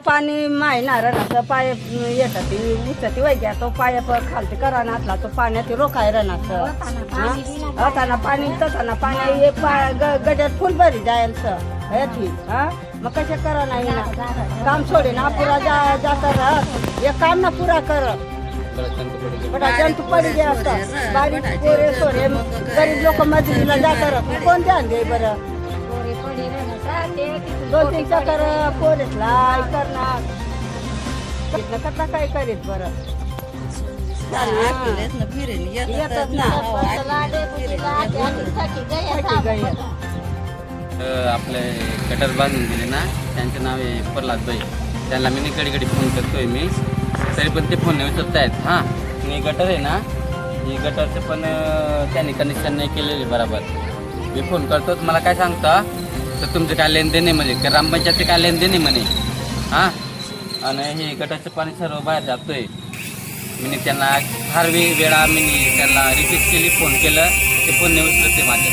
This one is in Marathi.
पाणी मायणार असं पाय येतात उचती वैग्या तो पाय खालती करा नाचला तो पाण्यात रोखायला नसतं होताना पाणी तसाना पाणी हे गड्यात फुल भरी जायचं याची हा मग कशा करा नाही ना काम सोडे ना पुरा जाता राहत हे काम ना पुरा करत बडा जंतू पडी गे असतात बारीक पोरे सोरे गरीब लोक मजुरीला जातात कोण ध्यान दे बरं 2-3 चक्कर पोरेसला करणार कथा काय करीत बरं येतात ना आपले गटर बांधून दिले ना त्यांचे नाव आहे प्रल्हाद भाई त्यांना मी कधी फोन करतोय मी तरी पण ते फोन नाही उचलत आहेत हां आणि गटर आहे ना ही गटरचं पण त्यांनी कनेक्शन नाही केलेली बरोबर मी फोन करतो मला काय सांगता तर तुमचं काय लेनदेन आहे म्हणजे ग्रामपंचायतचे काय लेनदेन आहे म्हणे हां आणि हे गटरचं पाणी सर्व बाहेर जातोय मी त्यांना फार वेळा मी त्यांना रिक्वेस्ट केली फोन केलं ते फोन नाही उचलत ते माझ्या